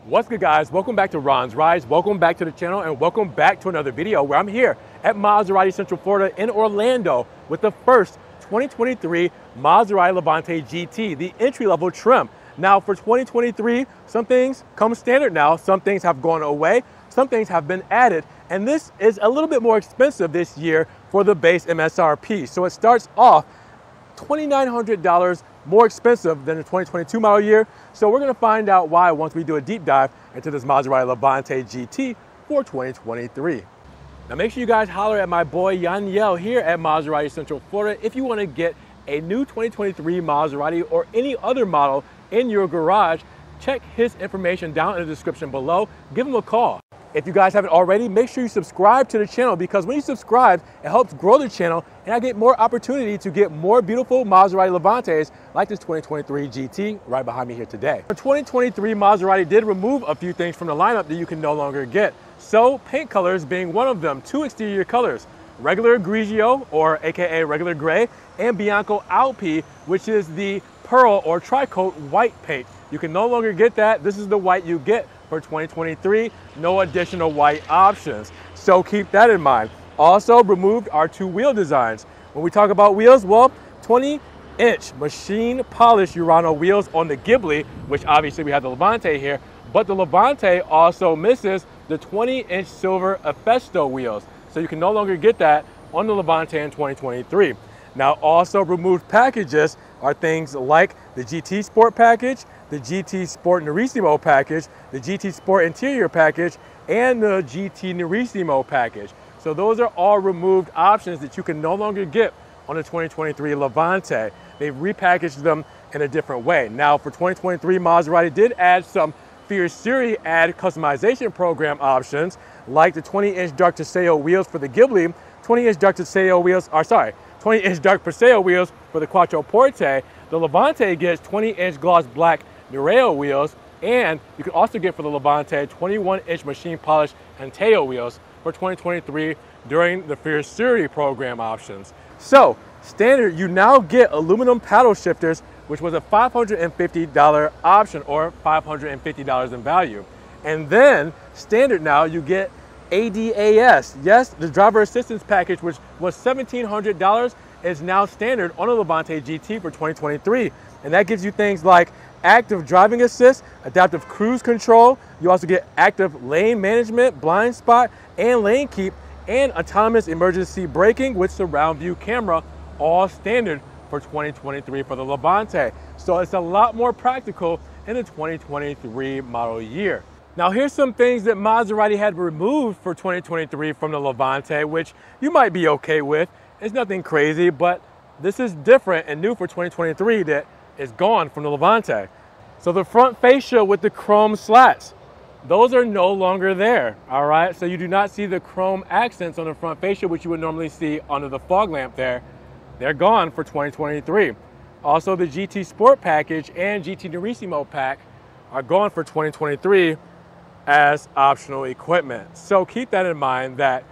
What's good, guys? Welcome back to Ron's Rides. Welcome back to the channel and welcome back to another video where I'm here at Maserati Central Florida in Orlando with the first 2023 Maserati Levante GT, the entry-level trim. Now for 2023, some things come standard now, some things have gone away, some things have been added, and this is a little bit more expensive this year for the base MSRP. So it starts off $2,900 more expensive than the 2022 model year. So we're gonna find out why once we do a deep dive into this Maserati Levante GT for 2023. Now make sure you guys holler at my boy Yanniel here at Maserati Central Florida if you wanna get a new 2023 Maserati or any other model in your garage. Check his information down in the description below. Give him a call. If you guys haven't already, make sure you subscribe to the channel because when you subscribe, it helps grow the channel and I get more opportunity to get more beautiful Maserati Levantes like this 2023 GT right behind me here today. The 2023 Maserati did remove a few things from the lineup that you can no longer get. So paint colors being one of them, two exterior colors, regular Grigio or AKA regular gray and Bianco Alpi, which is the pearl or tri-coat white paint. You can no longer get that. This is the white you get for 2023, no additional white options. So keep that in mind. Also removed our two wheel designs. When we talk about wheels, well, 20-inch machine polished Urano wheels on the Ghibli, which obviously we have the Levante here, but the Levante also misses the 20-inch silver Efesto wheels. So you can no longer get that on the Levante in 2023. Now also removed packages are things like the GT Sport package, the GT Sport Nerissimo package, the GT Sport Interior package, and the GT Nerissimo package. So those are all removed options that you can no longer get on the 2023 Levante. They've repackaged them in a different way. Now for 2023, Maserati did add some Fierce Series add customization program options like the 20-inch Dark Paseo wheels for the Ghibli, 20-inch Dark Paseo wheels, 20-inch Dark Paseo wheels for the Quattroporte. The Levante gets 20-inch gloss black Nureo wheels, and you can also get for the Levante 21-inch machine polished Anteo wheels for 2023 during the Fierce Series program options. So standard, you now get aluminum paddle shifters, which was a $550 option or $550 in value. And then standard now you get ADAS. Yes, the driver assistance package, which was $1,700, is now standard on a Levante GT for 2023. And that gives you things like active driving assist, adaptive cruise control. You also get active lane management, blind spot, and lane keep, and autonomous emergency braking with surround view camera, all standard for 2023 for the Levante. So it's a lot more practical in the 2023 model year. Now here's some things that Maserati had removed for 2023 from the Levante, which you might be okay with. It's nothing crazy, but this is different and new for 2023 that is gone from the Levante. So the front fascia with the chrome slats, those are no longer there, all right? So you do not see the chrome accents on the front fascia, which you would normally see under the fog lamp there. They're gone for 2023. Also the GT Sport package and GT Nerissimo pack are gone for 2023 as optional equipment. So keep that in mind that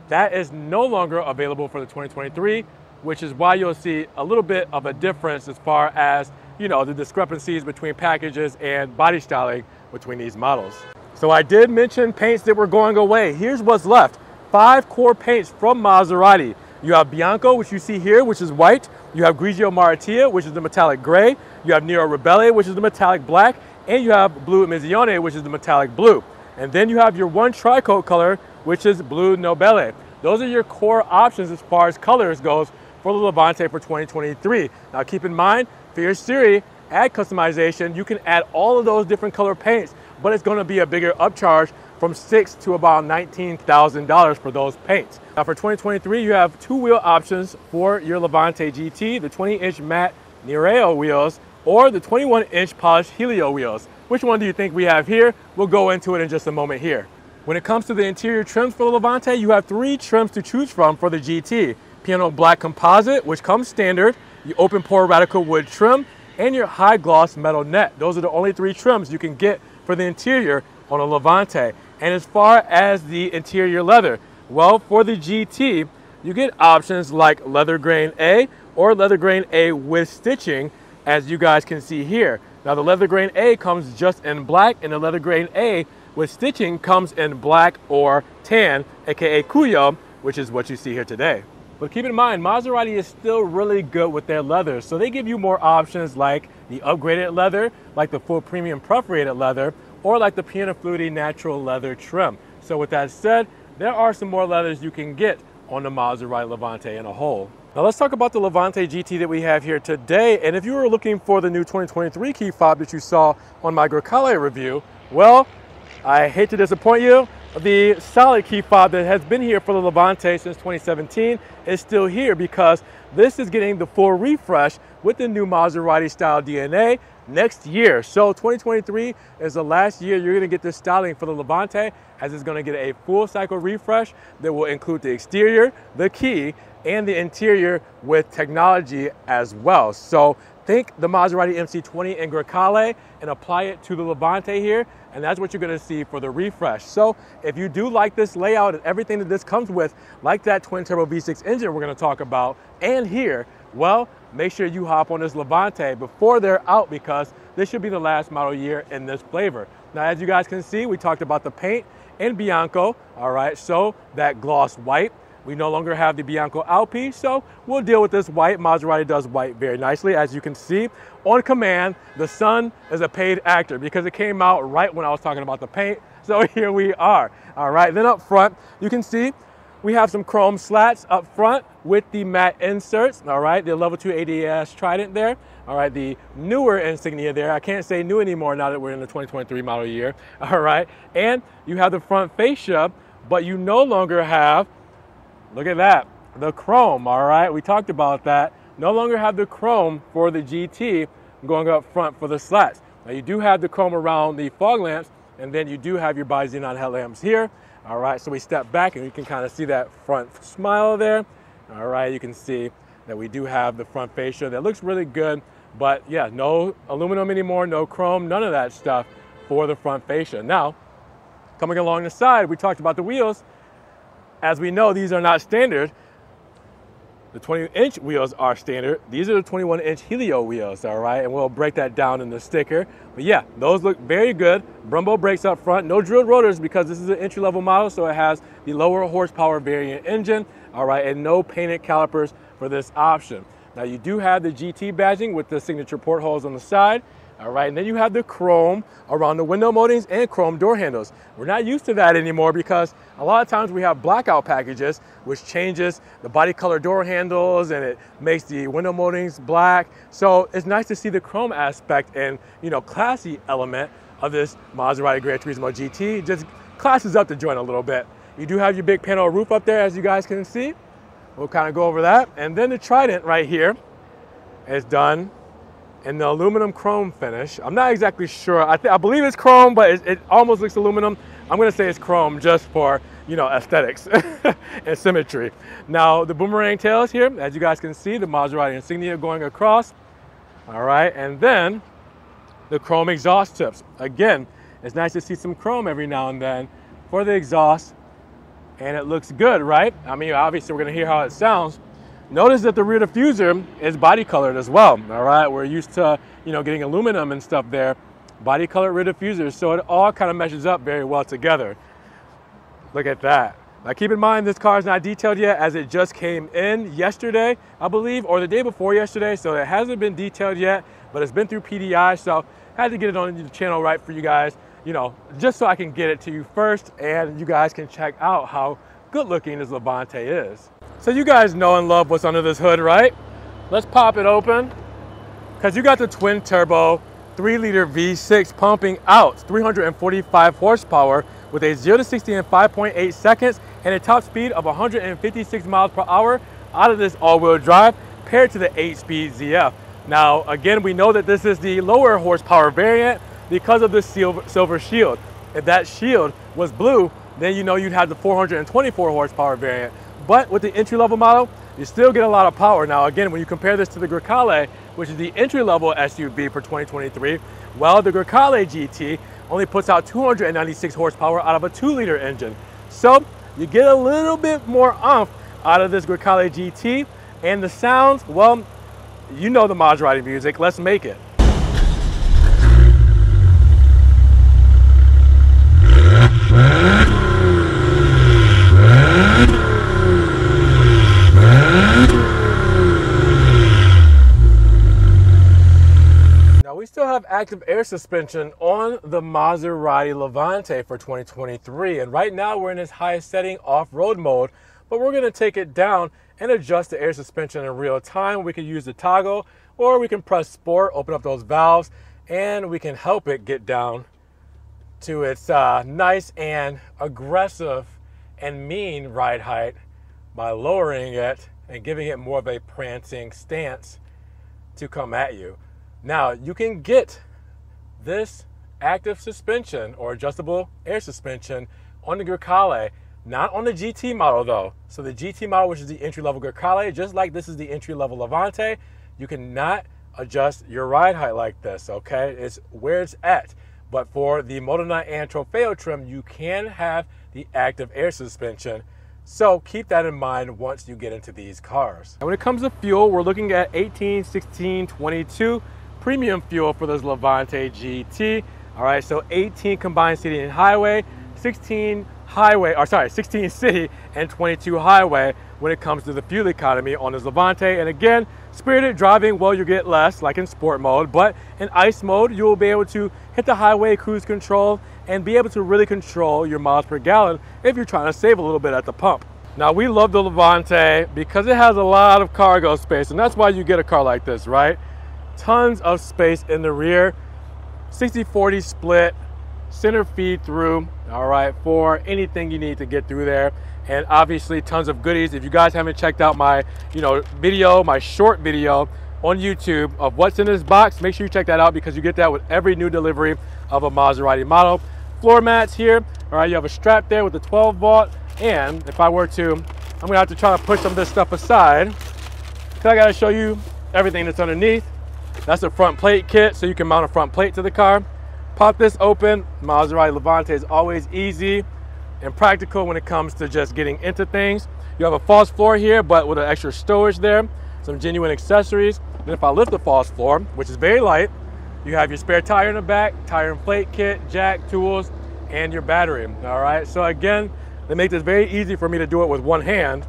that is no longer available for the 2023, which is why you'll see a little bit of a difference as far as, you know, the discrepancies between packages and body styling between these models. So I did mention paints that were going away. Here's what's left. 5 core paints from Maserati. You have Bianco, which you see here, which is white. You have Grigio Maratia, which is the metallic gray. You have Nero Rebelle, which is the metallic black. And you have Blue Mizione, which is the metallic blue. And then you have your one tri-coat color, which is Blue Nobile. Those are your core options as far as colors goes for the Levante for 2023. Now keep in mind, for your Series add customization, you can add all of those different color paints, but it's gonna be a bigger upcharge from $6,000 to about $19,000 for those paints. Now for 2023, you have two wheel options for your Levante GT, the 20-inch matte Nureo wheels or the 21-inch polished Helio wheels. Which one do you think we have here? We'll go into it in just a moment here. When it comes to the interior trims for the Levante, you have 3 trims to choose from for the GT. Piano black composite, which comes standard, the open pore radical wood trim, and your high gloss metal net. Those are the only 3 trims you can get for the interior on a Levante. And as far as the interior leather, well, for the GT, you get options like leather grain A or leather grain A with stitching, as you guys can see here. Now the leather grain A comes just in black, and the leather grain A with stitching comes in black or tan, aka Cuyo, which is what you see here today. But keep in mind, Maserati is still really good with their leather, so they give you more options like the upgraded leather, like the full premium perforated leather, or like the Piano Fluidi natural leather trim. So with that said, there are some more leathers you can get on the Maserati Levante in a whole. Now let's talk about the Levante GT that we have here today. And if you were looking for the new 2023 Key Fob that you saw on my Grecale review, well, I hate to disappoint you. The solid Key Fob that has been here for the Levante since 2017 is still here because this is getting the full refresh with the new Maserati style DNA next year. So 2023 is the last year you're going to get this styling for the Levante, as it's going to get a full cycle refresh that will include the exterior, the key, and the interior with technology as well. So think the Maserati MC20 in Grecale and apply it to the Levante here, and that's what you're going to see for the refresh. So if you do like this layout and everything that this comes with, like that twin turbo V6 engine we're going to talk about, and here, well, make sure you hop on this Levante before they're out, because this should be the last model year in this flavor. Now, as you guys can see, we talked about the paint in Bianco, all right, so that gloss white. We no longer have the Bianco Alpi, so we'll deal with this white. Maserati does white very nicely. As you can see, on command, the sun is a paid actor because it came out right when I was talking about the paint. So here we are. All right, then up front, you can see we have some chrome slats up front with the matte inserts. All right, the level 2 ADAS Trident there. All right, the newer insignia there. I can't say new anymore now that we're in the 2023 model year. All right, and you have the front fascia, but you no longer have, look at that, the chrome. All right, we talked about that. No longer have the chrome for the GT going up front for the slats. Now you do have the chrome around the fog lamps, and then you do have your bi-xenon headlamps here. All right, so we step back and you can kind of see that front smile there. All right, you can see that we do have the front fascia that looks really good, but yeah, no aluminum anymore, no chrome, none of that stuff for the front fascia. Now, coming along the side, we talked about the wheels. As we know, these are not standard. The 20-inch wheels are standard. These are the 21-inch Helio wheels, all right? And we'll break that down in the sticker. But yeah, those look very good. Brembo brakes up front. No drilled rotors because this is an entry-level model, so it has the lower horsepower variant engine, all right? And no painted calipers for this option. Now, you do have the GT badging with the signature portholes on the side. All right, and then you have the chrome around the window moldings and chrome door handles. We're not used to that anymore because a lot of times we have blackout packages, which changes the body color door handles and it makes the window moldings black. So it's nice to see the chrome aspect and, you know, classy element of this Maserati Gran Turismo GT. Just classes up the joint a little bit. You do have your big panel roof up there, as you guys can see. We'll kind of go over that. And then the Trident right here is done in the aluminum chrome finish. I'm not exactly sure. I believe it's chrome, but it almost looks aluminum. I'm gonna say it's chrome just for, you know, aesthetics and symmetry. Now, the boomerang tails here, as you guys can see, the Maserati insignia going across. All right, and then the chrome exhaust tips. Again, it's nice to see some chrome every now and then for the exhaust, and it looks good, right? I mean, obviously we're gonna hear how it sounds. Notice that the rear diffuser is body colored as well, all right? We're used to, you know, getting aluminum and stuff there. Body colored rear diffusers, so it all kind of meshes up very well together. Look at that. Now keep in mind, this car is not detailed yet, as it just came in yesterday, I believe, or the day before yesterday, so it hasn't been detailed yet, but it's been through PDI, so I had to get it on the channel right for you guys, you know, just so I can get it to you first, and you guys can check out how good looking this Levante is. So you guys know and love what's under this hood, right? Let's pop it open, because you got the twin turbo 3-liter V6 pumping out 345 horsepower with a 0 to 60 in 5.8 seconds and a top speed of 156 miles per hour out of this all-wheel drive paired to the 8-speed ZF. Now, again, we know that this is the lower horsepower variant because of the silver shield. If that shield was blue, then you know you'd have the 424 horsepower variant. But with the entry-level model, you still get a lot of power. Now, again, when you compare this to the Grecale, which is the entry-level SUV for 2023, well, the Grecale GT only puts out 296 horsepower out of a 2-liter engine. So you get a little bit more oomph out of this Grecale GT, and the sounds, well, you know the Maserati music. Let's make it. have active air suspension on the Maserati Levante for 2023. And right now we're in its highest setting, off-road mode, but we're gonna take it down and adjust the air suspension in real time. We can use the toggle, or we can press sport, open up those valves, and we can help it get down to its nice and aggressive and mean ride height by lowering it and giving it more of a prancing stance to come at you. Now, you can get this active suspension or adjustable air suspension on the Grecale, not on the GT model though. So the GT model, which is the entry-level Grecale, just like this is the entry-level Levante, you cannot adjust your ride height like this, okay? It's where it's at. But for the Moto 9 and Trofeo trim, you can have the active air suspension. So keep that in mind once you get into these cars. And when it comes to fuel, we're looking at 18, 16, 22 premium fuel for this Levante GT. All right, so 18 combined city and highway, 16 city and 22 highway when it comes to the fuel economy on this Levante. And again, spirited driving, well, you get less, like in sport mode, but in ICE mode, you'll be able to hit the highway cruise control and be able to really control your miles per gallon if you're trying to save a little bit at the pump. Now, we love the Levante because it has a lot of cargo space, and that's why you get a car like this, right? Tons of space in the rear, 60-40 split, center feed through, all right, for anything you need to get through there. And obviously tons of goodies. If you guys haven't checked out my video, my short video on YouTube of what's in this box, make sure you check that out because you get that with every new delivery of a Maserati model. Floor mats here, all right, you have a strap there with the 12 volt. And if I were to, I'm gonna have to try to push some of this stuff aside because I gotta show you everything that's underneath. That's a front plate kit, so you can mount a front plate to the car. Pop this open. Maserati Levante is always easy and practical when it comes to just getting into things. You have a false floor here, but with an extra storage there, some genuine accessories. Then if I lift the false floor, which is very light, you have your spare tire in the back, tire and plate kit, jack, tools, and your battery, all right? So again, they make this very easy for me to do it with one hand.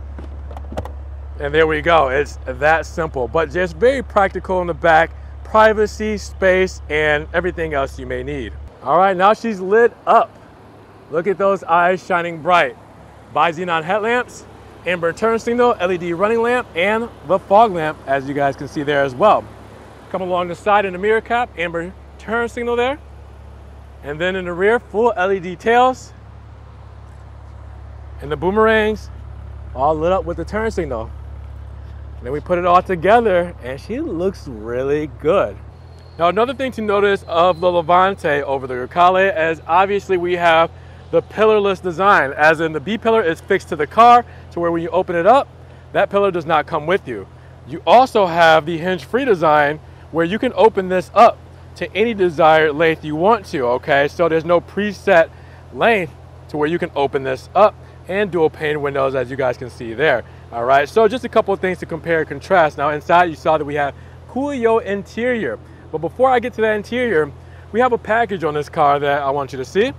And there we go, it's that simple, but just very practical in the back, privacy, space, and everything else you may need. All right, now she's lit up. Look at those eyes shining bright. Bi-xenon headlamps, amber turn signal, LED running lamp, and the fog lamp, as you guys can see there as well. Come along the side in the mirror cap, amber turn signal there. And then in the rear, full LED tails. And the boomerangs, all lit up with the turn signal. And then we put it all together, and she looks really good. Now, another thing to notice of the Levante over the Grecale is obviously we have the pillarless design, as in the B pillar is fixed to the car to where when you open it up, that pillar does not come with you. You also have the hinge-free design where you can open this up to any desired length you want to, okay? So there's no preset length to where you can open this up, and dual pane windows, as you guys can see there. All right, so just a couple of things to compare and contrast. Now inside you saw that we have Coolio interior, but before I get to that interior, we have a package on this car that I want you to see.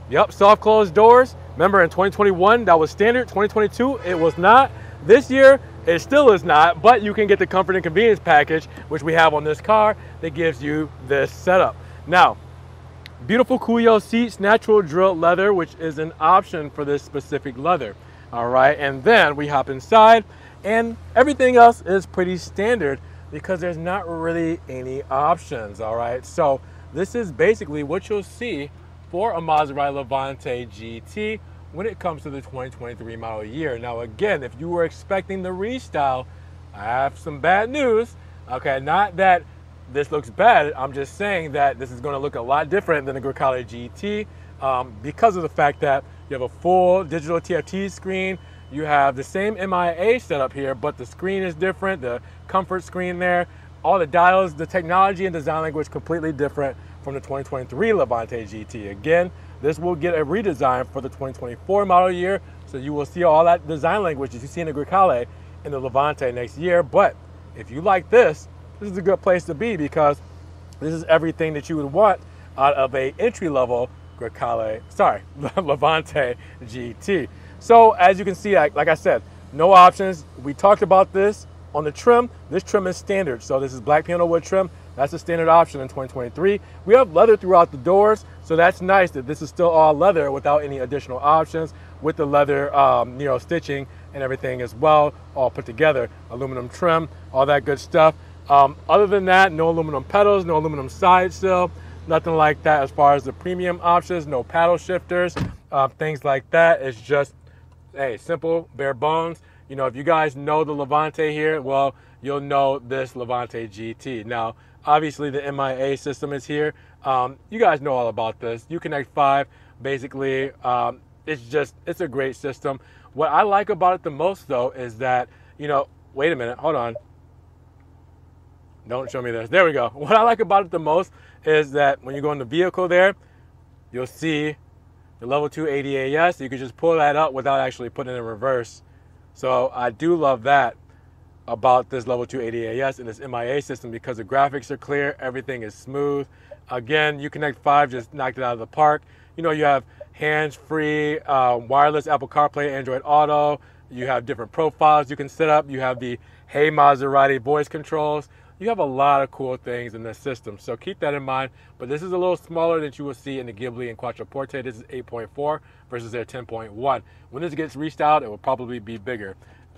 Yep, soft closed doors. Remember in 2021, that was standard. 2022, it was not. This year, it still is not, but you can get the comfort and convenience package, which we have on this car, that gives you this setup. Now, beautiful Coolio seats, natural drilled leather, which is an option for this specific leather. All right, and then we hop inside, and everything else is pretty standard because there's not really any options. All right, so this is basically what you'll see for a Maserati Levante GT when it comes to the 2023 model year. Now again, if you were expecting the restyle, I have some bad news. Okay, not that this looks bad, I'm just saying that this is going to look a lot different than the Grecale GT because of the fact that you have a full digital TFT screen. You have the same MIA setup here, but the screen is different, the comfort screen there, all the dials, the technology and design language completely different from the 2023 Levante GT. Again, this will get a redesign for the 2024 model year, so you will see all that design language that you see in the Grecale in the Levante next year. But if you like this is a good place to be because this is everything that you would want out of a entry-level Levante GT. So as you can see, like I said, no options. We talked about this on the trim. This trim is standard. So this is black piano wood trim. That's a standard option in 2023. We have leather throughout the doors, so that's nice that this is still all leather without any additional options, with the leather stitching and everything as well, all put together. Aluminum trim, all that good stuff. Other than that, no aluminum pedals, no aluminum side sill, nothing like that as far as the premium options, no paddle shifters, things like that. It's just, hey, simple, bare bones. You know, if you guys know the Levante here, well, you'll know this Levante GT. Now, obviously the MIA system is here. You guys know all about this. Uconnect 5, basically, it's a great system. What I like about it the most, though, is that, wait a minute, hold on. Don't show me this. There we go. What I like about it the most is that when you go in the vehicle there, you'll see the level 2 ADAS. You can just pull that up without actually putting it in reverse. So I do love that about this level 2 ADAS and this MIA system, because the graphics are clear, everything is smooth. Again, Uconnect 5 just knocked it out of the park. You have hands-free, wireless Apple CarPlay, Android Auto. You have different profiles you can set up. You have the Hey Maserati voice controls. You have a lot of cool things in this system, so keep that in mind. But this is a little smaller than you will see in the Ghibli and Quattroporte. This is 8.4 versus their 10.1. When this gets restyled, it will probably be bigger.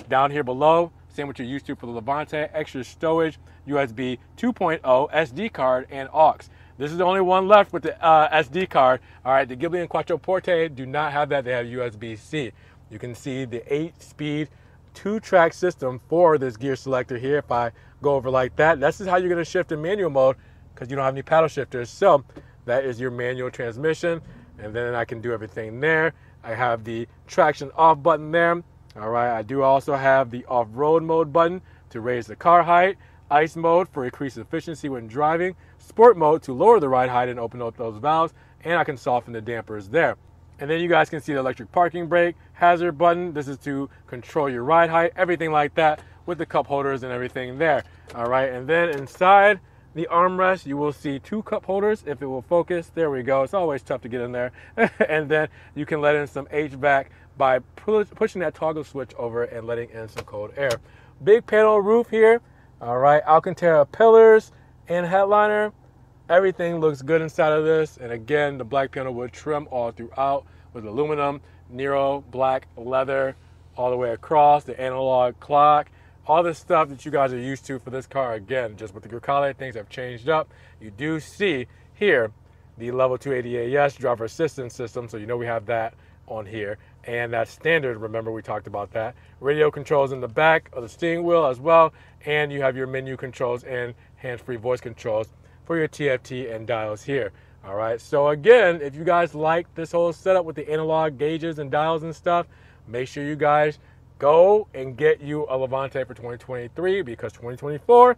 Down here below, same what you're used to for the Levante, extra stowage, USB 2.0, SD card, and aux. This is the only one left with the SD card. All right, the Ghibli and Quattroporte do not have that. They have USB-C. You can see the 8-speed, 2-track system for this gear selector here. If I go over like that, this is how you're going to shift in manual mode, because you don't have any paddle shifters. So that is your manual transmission, and then I can do everything there. I have the traction off button there. All right, I do also have the off-road mode button to raise the car height, ice mode for increased efficiency when driving, sport mode to lower the ride height and open up those valves, and I can soften the dampers there. And then you guys can see the electric parking brake, hazard button. This is to control your ride height, everything like that, with the cup holders and everything there. All right, and then inside the armrest, you will see 2 cup holders if it will focus. There we go. It's always tough to get in there. And then you can let in some HVAC by pushing that toggle switch over and letting in some cold air. Big panel roof here. All right, Alcantara pillars and headliner. Everything looks good inside of this. And again, the black panel wood trim all throughout with aluminum, Nero black leather all the way across, the analog clock, all the stuff that you guys are used to for this car. Again, just with the Grecale, things have changed up. You do see here the level 2 ADAS driver assistance system, so we have that on here. And that's standard, remember we talked about that. Radio controls in the back of the steering wheel as well, and you have your menu controls and hands-free voice controls for your TFT and dials here. All right, so again, if you guys like this whole setup with the analog gauges and dials and stuff, make sure you guys go and get you a Levante for 2023, because 2024 is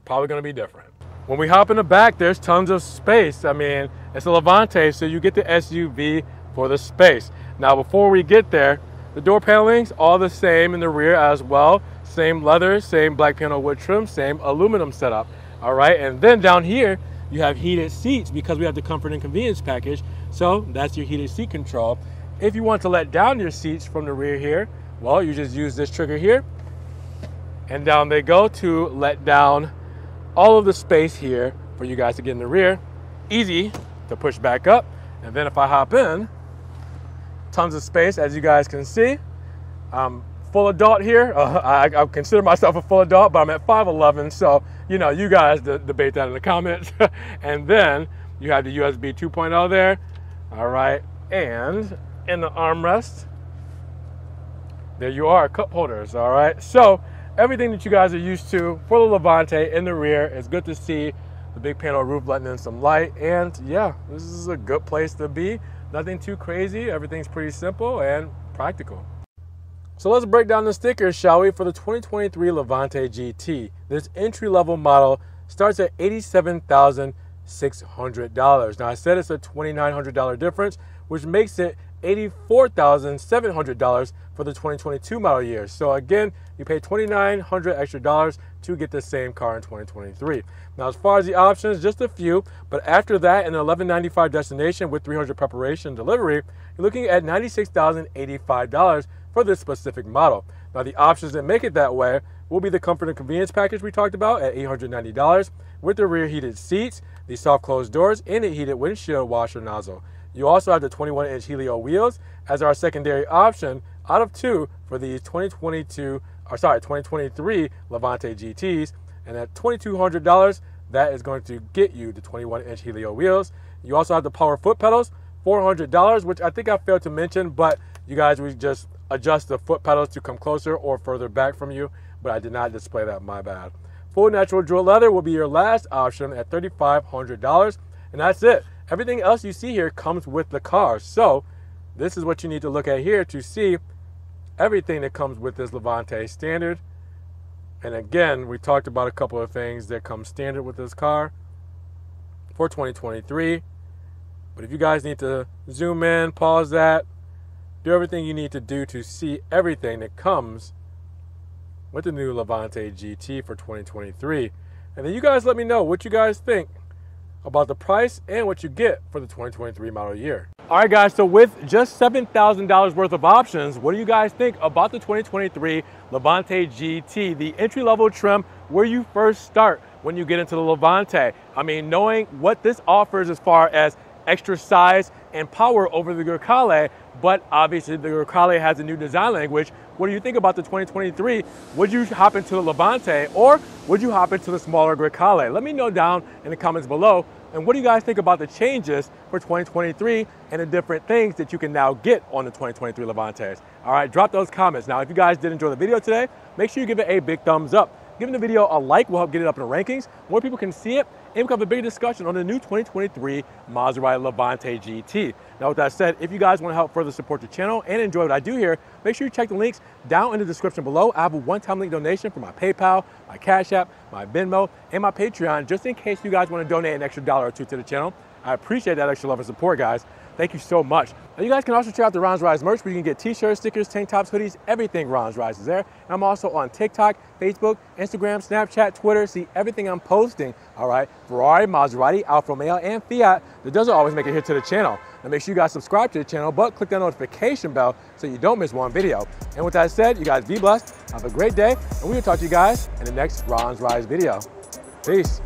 probably going to be different. When we hop in the back, there's tons of space. I mean, it's a Levante, so you get the SUV for the space. Now, before we get there, the door paneling's all the same in the rear as well. Same leather, same black panel wood trim, same aluminum setup. All right, and then down here, you have heated seats because we have the comfort and convenience package. So that's your heated seat control. If you want to let down your seats from the rear here, well, you just use this trigger here, and down they go to let down all of the space here for you guys to get in the rear. Easy to push back up. And then if I hop in, tons of space, as you guys can see. I'm full adult here. I consider myself a full adult, but I'm at 5'11", so you guys debate that in the comments. And then you have the USB 2.0 there. All right, and in the armrest, there you are, cup holders. All right, so everything that you guys are used to for the Levante in the rear. It's good to see the big panel roof letting in some light, and yeah, this is a good place to be. Nothing too crazy, everything's pretty simple and practical. So let's break down the stickers, shall we, for the 2023 Levante GT. This entry-level model starts at $87,600. Now, I said it's a $2,900 difference, which makes it $84,700 for the 2022 model year. So again, you pay $2,900 extra dollars to get the same car in 2023. Now, as far as the options, just a few, but after that, an $1,195 destination with $300 preparation and delivery, you're looking at $96,085 for this specific model. Now, the options that make it that way, will be the comfort and convenience package we talked about at $890 with the rear heated seats, the soft closed doors, and a heated windshield washer nozzle. You also have the 21-inch Helio wheels as our secondary option out of 2 for the 2023 Levante GTs, and at $2,200, that is going to get you the 21-inch Helio wheels. You also have the power foot pedals, $400, which I think I failed to mention, but you guys, we just adjust the foot pedals to come closer or further back from you, but I did not display that, my bad. Full natural drill leather will be your last option at $3,500, and that's it. Everything else you see here comes with the car, so this is what you need to look at here to see everything that comes with this Levante standard. And again, we talked about a couple of things that come standard with this car for 2023. But if you guys need to zoom in, pause that, do everything you need to do to see everything that comes with the new Levante GT for 2023. And then you guys let me know what you guys think about the price and what you get for the 2023 model year. All right, guys, so with just $7,000 worth of options, what do you guys think about the 2023 Levante GT, the entry-level trim where you first start when you get into the Levante? I mean, knowing what this offers as far as extra size and power over the Grecale, but obviously the Grecale has a new design language. What do you think about the 2023? Would you hop into the Levante or would you hop into the smaller Grecale? Let me know down in the comments below. And what do you guys think about the changes for 2023 and the different things that you can now get on the 2023 Levantes? All right, drop those comments. Now, if you guys did enjoy the video today, make sure you give it a big thumbs up. Giving the video a like will help get it up in the rankings. More people can see it and become a bigger discussion on the new 2023 Maserati Levante GT. Now, with that said, if you guys want to help further support the channel and enjoy what I do here, make sure you check the links down in the description below. I have a one-time link donation for my PayPal, my Cash App, my Venmo, and my Patreon, just in case you guys want to donate an extra $1 or $2 to the channel. I appreciate that extra love and support, guys. Thank you so much. Now, you guys can also check out the Ron's Rise merch where you can get t-shirts, stickers, tank tops, hoodies, everything Ron's Rise is there. And I'm also on TikTok, Facebook, Instagram, Snapchat, Twitter. See everything I'm posting, all right? Ferrari, Maserati, Alfa Romeo, and Fiat that doesn't always make it here to the channel. Now, make sure you guys subscribe to the channel, but click that notification bell so you don't miss one video. And with that said, you guys be blessed, have a great day, and we will talk to you guys in the next Ron's Rise video. Peace.